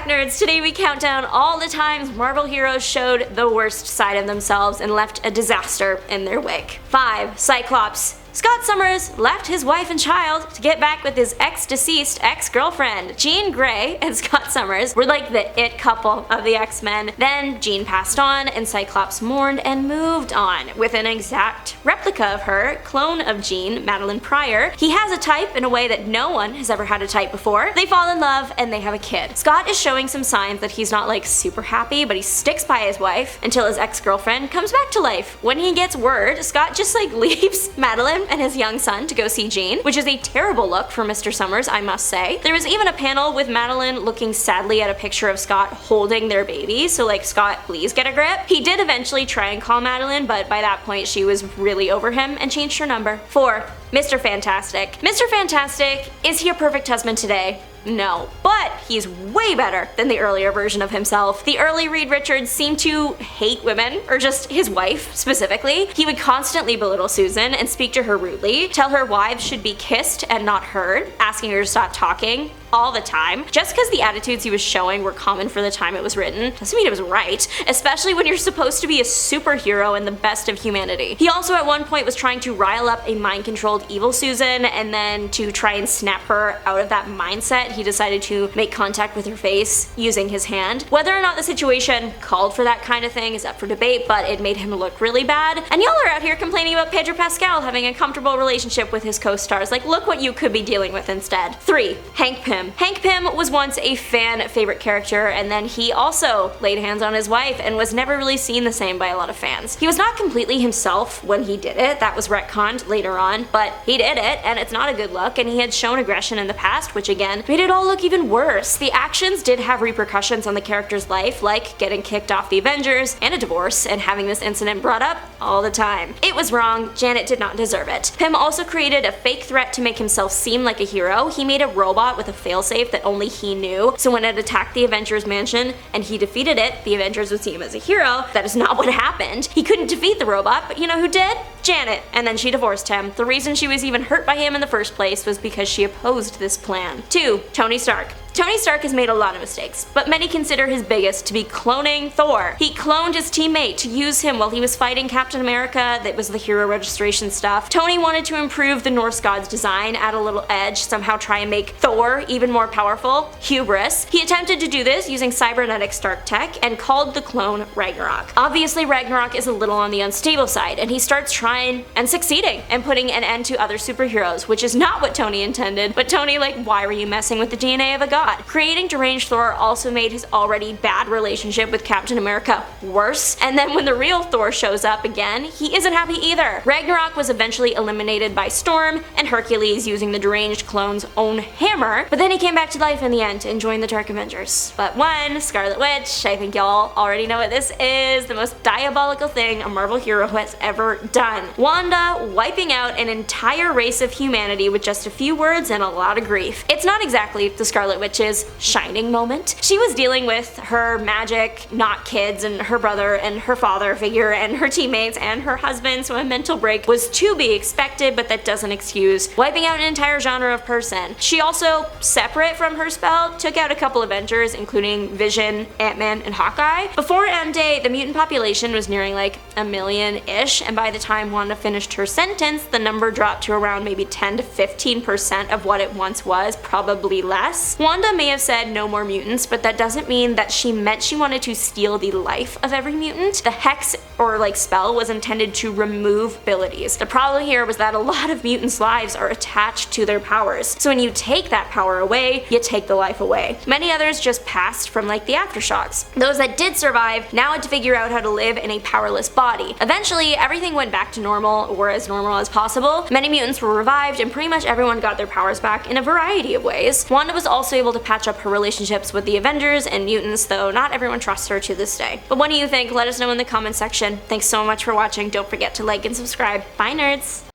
nerds, today we count down all the times Marvel heroes showed the worst side of themselves and left a disaster in their wake. 5. Cyclops. Scott Summers left his wife and child to get back with his ex-deceased ex-girlfriend. Jean Grey and Scott Summers were like the it couple of the X-Men. Then Jean passed on and Cyclops mourned and moved on. With an exact replica of her, clone of Jean, Madeline Pryor, he has a type in a way that no one has ever had a type before. They fall in love and they have a kid. Scott is showing some signs that he's not like super happy, but he sticks by his wife until his ex-girlfriend comes back to life. When he gets word, Scott just like leaves Madeline and his young son to go see Jean, which is a terrible look for Mr. Summers, I must say. There was even a panel with Madeline looking sadly at a picture of Scott holding their baby, so like, Scott, please get a grip. He did eventually try and call Madeline, but by that point she was really over him and changed her number. 4. Mr. Fantastic. Mr. Fantastic, is he a perfect husband today? No, but he's way better than the earlier version of himself. The early Reed Richards seemed to hate women, or just his wife specifically. He would constantly belittle Susan and speak to her rudely, tell her wives should be kissed and not heard, asking her to stop talking all the time. Just because the attitudes he was showing were common for the time it was written doesn't mean it was right, especially when you're supposed to be a superhero and the best of humanity. He also at one point was trying to rile up a mind-controlled evil Susan, and then to try and snap her out of that mindset, he decided to make contact with her face using his hand. Whether or not the situation called for that kind of thing is up for debate, but it made him look really bad. And y'all are out here complaining about Pedro Pascal having a comfortable relationship with his co-stars. Like, look what you could be dealing with instead. 3. Hank Pym. Hank Pym was once a fan favorite character, and then he also laid hands on his wife and was never really seen the same by a lot of fans. He was not completely himself when he did it, that was retconned later on, but he did it, and it's not a good look, and he had shown aggression in the past, which again made it all look even worse. The actions did have repercussions on the character's life, like getting kicked off the Avengers and a divorce, and having this incident brought up all the time. It was wrong, Janet did not deserve it. Pym also created a fake threat to make himself seem like a hero. He made a robot with a failsafe that only he knew, so when it attacked the Avengers mansion and he defeated it, the Avengers would see him as a hero. That is not what happened. He couldn't defeat the robot, but you know who did? Janet, and then she divorced him. The reason she was even hurt by him in the first place was because she opposed this plan. 2. Tony Stark. Tony Stark has made a lot of mistakes, but many consider his biggest to be cloning Thor. He cloned his teammate to use him while he was fighting Captain America. That was the hero registration stuff. Tony wanted to improve the Norse god's design, add a little edge, somehow try and make Thor even more powerful. Hubris. He attempted to do this using cybernetic Stark tech and called the clone Ragnarok. Obviously Ragnarok is a little on the unstable side, and he starts trying and succeeding and putting an end to other superheroes, which is not what Tony intended. But Tony, like, why were you messing with the DNA of a god? Creating deranged Thor also made his already bad relationship with Captain America worse, and then when the real Thor shows up again, he isn't happy either. Ragnarok was eventually eliminated by Storm and Hercules using the deranged clone's own hammer, but then he came back to life in the end and joined the Dark Avengers. But 1. Scarlet Witch. I think y'all already know what this is. The most diabolical thing a Marvel hero has ever done. Wanda wiping out an entire race of humanity with just a few words and a lot of grief. It's not exactly the Scarlet Witch's shining moment. She was dealing with her magic, not kids, and her brother and her father figure and her teammates and her husband, so a mental break was to be expected, but that doesn't excuse wiping out an entire genre of person. She also, separate from her spell, took out a couple Avengers, including Vision, Ant-Man, and Hawkeye. Before End Day, the mutant population was nearing like 1 million-ish, and by the time Wanda finished her sentence, the number dropped to around maybe 10 to 15% of what it once was, probably less. Wanda may have said no more mutants, but that doesn't mean that she meant she wanted to steal the life of every mutant. The hex or like spell was intended to remove abilities. The problem here was that a lot of mutants' lives are attached to their powers, so when you take that power away, you take the life away. Many others just passed from like the aftershocks. Those that did survive now had to figure out how to live in a powerless body. Eventually, everything went back to normal, or as normal as possible. Many mutants were revived, and pretty much everyone got their powers back in a variety of ways. Wanda was also able to patch up her relationships with the Avengers and mutants, though not everyone trusts her to this day. But what do you think? Let us know in the comments section. Thanks so much for watching. Don't forget to like and subscribe. Bye, nerds!